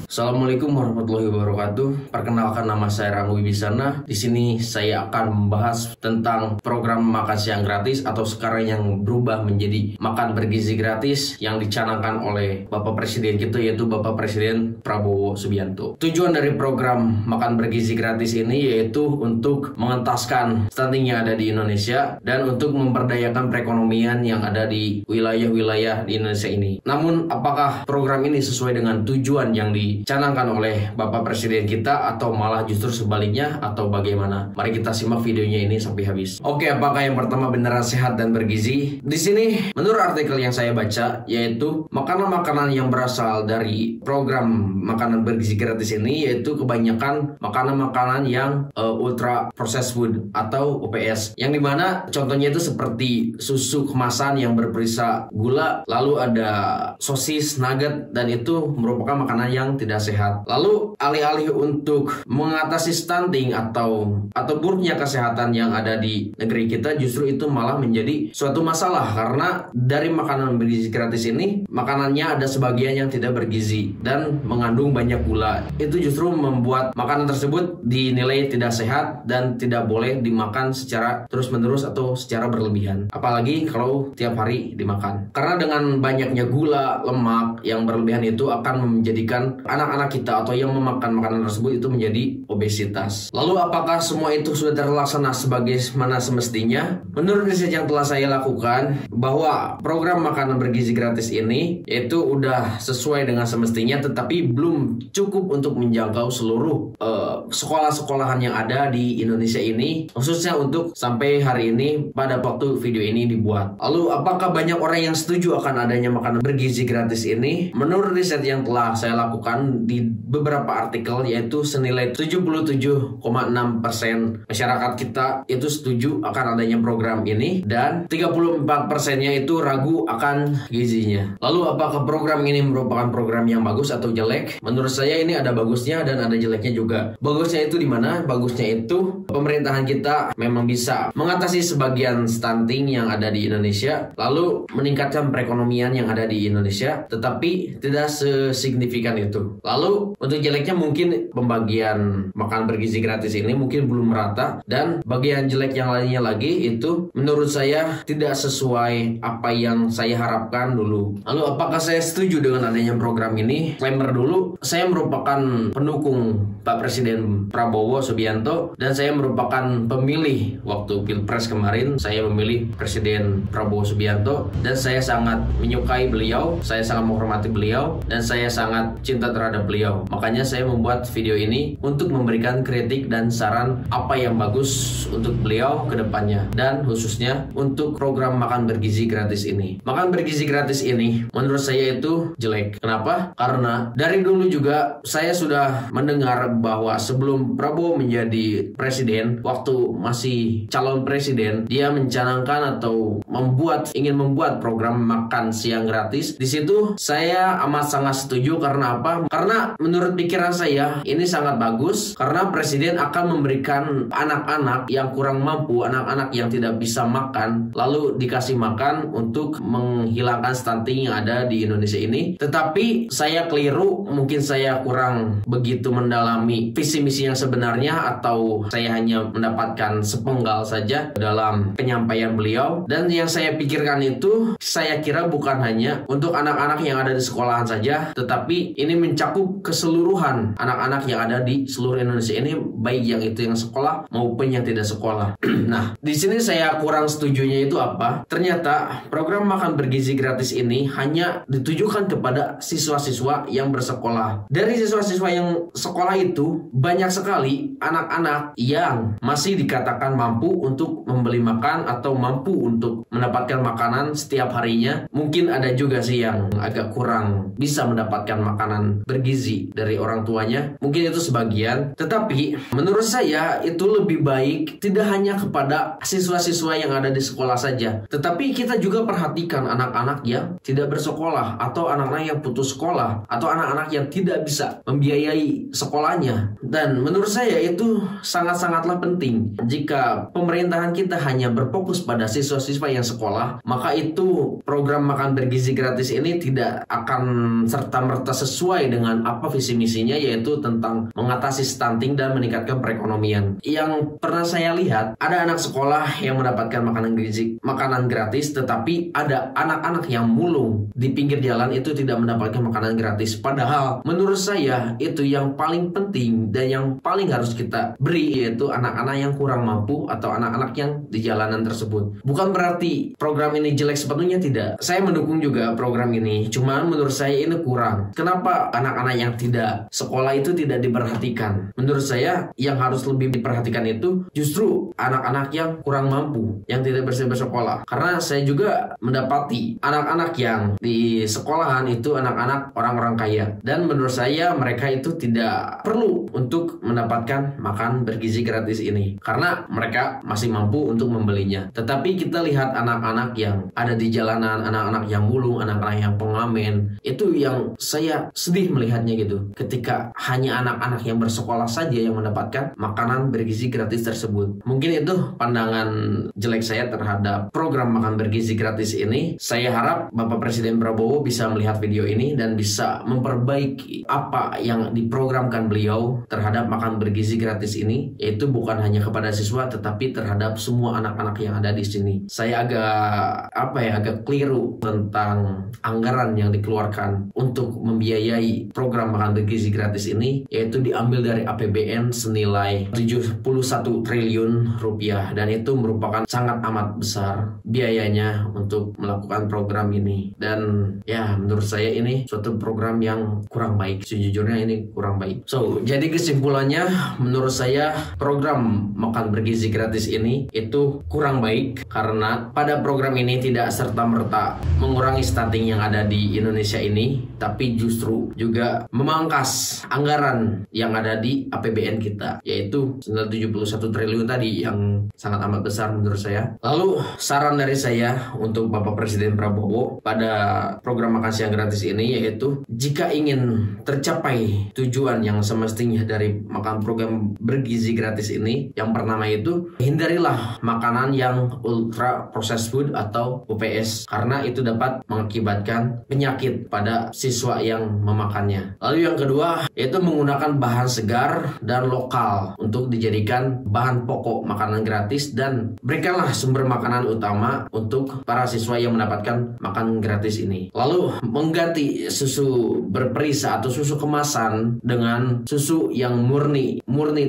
Assalamualaikum warahmatullahi wabarakatuh. Perkenalkan, nama saya Rangga Wibisana. Di sini saya akan membahas tentang program makan siang gratis atau sekarang yang berubah menjadi makan bergizi gratis yang dicanangkan oleh Bapak Presiden kita, yaitu Bapak Presiden Prabowo Subianto. Tujuan dari program makan bergizi gratis ini yaitu untuk mengentaskan stunting yang ada di Indonesia dan untuk memberdayakan perekonomian yang ada di wilayah-wilayah di Indonesia ini. Namun, apakah program ini sesuai dengan tujuan yang dicanangkan oleh Bapak Presiden kita atau malah justru sebaliknya atau bagaimana? Mari kita simak videonya ini sampai habis. Oke, apakah yang pertama beneran sehat dan bergizi? Di sini menurut artikel yang saya baca yaitu makanan-makanan yang berasal dari program makanan bergizi gratis ini yaitu kebanyakan makanan-makanan yang ultra processed food atau UPS, yang dimana contohnya itu seperti susu kemasan yang berperisa gula, lalu ada sosis, nugget, dan itu merupakan makanan yang tidak sehat. Lalu alih-alih untuk mengatasi stunting atau buruknya kesehatan yang ada di negeri kita, justru itu malah menjadi suatu masalah karena dari makanan bergizi gratis ini makanannya ada sebagian yang tidak bergizi dan mengandung banyak gula. Itu justru membuat makanan tersebut dinilai tidak sehat dan tidak boleh dimakan secara terus-menerus atau secara berlebihan, apalagi kalau tiap hari dimakan. Karena dengan banyaknya gula, lemak yang berlebihan itu akan menjadikan anak-anak kita atau yang memakan makanan tersebut itu menjadi obesitas. Lalu apakah semua itu sudah terlaksana sebagaimana semestinya? Menurut riset yang telah saya lakukan, bahwa program makanan bergizi gratis ini itu udah sesuai dengan semestinya, tetapi belum cukup untuk menjangkau seluruh sekolah-sekolahan yang ada di Indonesia ini, khususnya untuk sampai hari ini pada waktu video ini dibuat. Lalu apakah banyak orang yang setuju akan adanya makanan bergizi gratis ini? Menurut riset yang telah saya lakukan di beberapa artikel, yaitu senilai 77,6% masyarakat kita itu setuju akan adanya program ini dan 34%-nya itu ragu akan gizinya. Lalu apakah program ini merupakan program yang bagus atau jelek? Menurut saya ini ada bagusnya dan ada jeleknya juga. Bagusnya itu di mana? Bagusnya itu pemerintahan kita memang bisa mengatasi sebagian stunting yang ada di Indonesia, lalu meningkatkan perekonomian yang ada di Indonesia, tetapi tidak sesignifikan itu. Lalu untuk jeleknya mungkin pembagian makan bergizi gratis ini mungkin belum merata, dan bagian jelek yang lainnya lagi itu menurut saya tidak sesuai apa yang saya harapkan dulu. Lalu apakah saya setuju dengan adanya program ini? Disclaimer dulu, saya merupakan pendukung Pak Presiden Prabowo Subianto dan saya merupakan pemilih waktu Pilpres kemarin. Saya memilih Presiden Prabowo Subianto dan saya sangat menyukai beliau, saya sangat menghormati beliau, dan saya sangat cinta terhadap beliau. Makanya saya membuat video ini untuk memberikan kritik dan saran apa yang bagus untuk beliau ke depannya, dan khususnya untuk program makan bergizi gratis ini. Makan bergizi gratis ini menurut saya itu jelek. Kenapa? Karena dari dulu juga saya sudah mendengar bahwa sebelum Prabowo menjadi presiden, waktu masih calon presiden, dia mencanangkan atau ingin membuat program makan siang gratis. Di situ saya amat sangat setuju. Karena apa? Karena menurut pikiran saya ini sangat bagus, karena presiden akan memberikan anak-anak yang kurang mampu, anak-anak yang tidak bisa makan, lalu dikasih makan untuk menghilangkan stunting yang ada di Indonesia ini. Tetapi saya keliru, mungkin saya kurang begitu mendalami visi misi yang sebenarnya, atau saya hanya mendapatkan sepenggal saja dalam penyampaian beliau. Dan yang saya pikirkan itu, saya kira bukan hanya untuk anak-anak yang ada di sekolahan saja, tetapi ini mencakup keseluruhan anak-anak yang ada di seluruh Indonesia ini, baik yang itu yang sekolah maupun yang tidak sekolah. Nah, di sini saya kurang setujunya itu apa? Ternyata program makan bergizi gratis ini hanya ditujukan kepada siswa-siswa yang bersekolah. Dari siswa-siswa yang sekolah itu banyak sekali anak-anak yang masih dikatakan mampu untuk membeli makan atau mampu untuk mendapatkan makanan setiap harinya. Mungkin ada juga sih yang agak kurang bisa mendapatkan makanan bergizi dari orang tuanya, mungkin itu sebagian. Tetapi menurut saya itu lebih baik tidak hanya kepada siswa-siswa yang ada di sekolah saja, tetapi kita juga perhatikan anak-anak yang tidak bersekolah, atau anak-anak yang putus sekolah, atau anak-anak yang tidak bisa membiayai sekolahnya. Dan menurut saya itu sangat-sangatlah penting. Jika pemerintahan kita hanya berfokus pada siswa-siswa yang sekolah, maka itu program makan bergizi gratis ini tidak akan serta-merta sesuai dengan apa visi misinya, yaitu tentang mengatasi stunting dan meningkatkan perekonomian. Yang pernah saya lihat, ada anak sekolah yang mendapatkan makanan gratis, tetapi ada anak-anak yang mulung di pinggir jalan itu tidak mendapatkan makanan gratis. Padahal menurut saya itu yang paling penting dan yang paling harus kita beri, yaitu anak-anak yang kurang mampu atau anak-anak yang di jalanan tersebut. Bukan berarti program ini jelek sepenuhnya, tidak. Saya mendukung juga program ini, cuman menurut saya ini kurang. Kenapa anak-anak yang tidak sekolah itu tidak diperhatikan? Menurut saya yang harus lebih diperhatikan itu justru anak-anak yang kurang mampu, yang tidak bersekolah. Karena saya juga mendapati anak-anak yang di sekolahan itu anak-anak orang-orang kaya, dan menurut saya mereka itu tidak perlu untuk mendapatkan makan bergizi gratis ini karena mereka masih mampu untuk membelinya. Tetapi kita lihat anak-anak yang ada di jalanan, anak-anak yang mulung, anak-anak yang pengamen, itu yang saya sedih melihatnya gitu. Ketika hanya anak-anak yang bersekolah saja yang mendapatkan makanan bergizi gratis tersebut. Mungkin itu pandangan jelek saya terhadap program makan bergizi gratis ini. Saya harap Bapak Presiden Prabowo bisa melihat video ini dan bisa memperbaiki apa yang diprogramkan beliau terhadap makan bergizi gratis ini, yaitu bukan hanya kepada siswa tetapi terhadap semua anak-anak yang ada di sini. Saya agak keliru tentang anggaran yang dikeluarkan untuk membiayai program makan bergizi gratis ini, yaitu diambil dari APBN senilai 71 triliun rupiah, dan itu merupakan sangat amat besar biayanya untuk melakukan program ini. Dan ya, menurut saya ini suatu program yang kurang baik. Sejujurnya ini kurang baik. Jadi kesimpulannya, menurut saya program makan bergizi gratis ini itu kurang baik karena pada program ini tidak serta-merta mengurangi stunting yang ada di Indonesia ini, tapi justru juga memangkas anggaran yang ada di APBN kita, yaitu 71 triliun tadi, yang sangat amat besar menurut saya. Lalu saran dari saya untuk Bapak Presiden Prabowo pada program makan siang gratis ini, yaitu jika ingin tercapai tujuan yang semestinya dari makan program bergizi gratis ini, yang pertama itu hindarilah makanan yang ultra processed food atau UPS, karena itu dapat mengakibatkan penyakit pada siswa yang memakannya. Lalu yang kedua yaitu menggunakan bahan segar dan lokal untuk dijadikan bahan pokok makanan gratis, dan berikanlah sumber makanan utama untuk para siswa yang mendapatkan makan gratis ini. Lalu mengganti susu berperisa atau susu kemasan dengan susu yang murni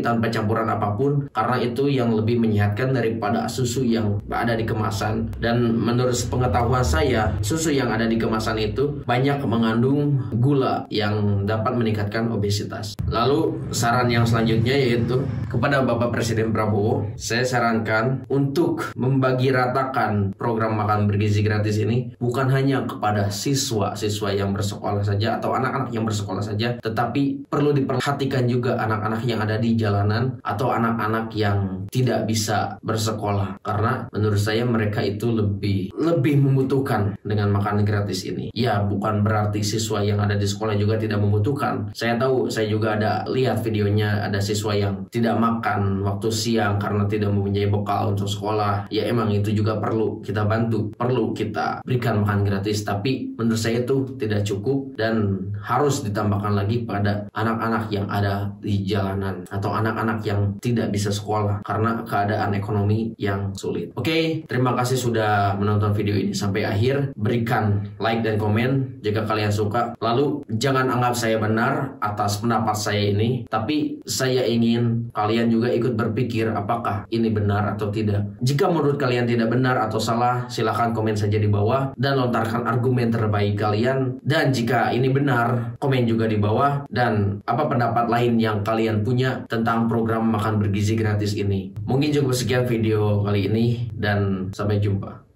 tanpa campuran apapun, karena itu yang lebih menyehatkan daripada susu yang ada di kemasan. Dan menurut pengetahuan saya, susu yang ada di kemasan itu banyak mengandung gula yang dapat meningkatkan obesitas. Lalu saran yang selanjutnya yaitu kepada Bapak Presiden Prabowo, saya sarankan untuk membagi ratakan program makan bergizi gratis ini bukan hanya kepada siswa-siswa yang bersekolah saja atau anak-anak yang bersekolah saja, tetapi perlu diperhatikan juga anak-anak yang ada di jalanan atau anak-anak yang tidak bisa bersekolah, karena menurut saya mereka itu lebih membutuhkan dengan makanan gratis ini. Ya, bukan berarti siswa yang ada di sekolah juga tidak membutuhkan. Saya tahu, saya juga ada lihat videonya, ada siswa yang tidak makan waktu siang karena tidak mempunyai bekal untuk sekolah. Ya, emang itu juga perlu kita bantu, perlu kita berikan makan gratis, tapi menurut saya itu tidak cukup dan harus ditambahkan lagi pada anak-anak yang ada di jalanan atau anak-anak yang tidak bisa sekolah karena keadaan ekonomi yang sulit. Oke, terima kasih sudah menonton video ini sampai akhir. Berikan like dan komen jika kalian suka. Lalu jangan anggap saya benar atas pendapat saya ini, tapi saya ingin kalian juga ikut berpikir apakah ini benar atau tidak. Jika menurut kalian tidak benar atau salah, silahkan komen saja di bawah dan lontarkan argumen terbaik kalian. Dan jika ini benar, komen juga di bawah. Dan apa pendapat lain yang kalian punya tentang program makan bergizi gratis ini. Mungkin cukup sekian video kali ini dan sampai jumpa.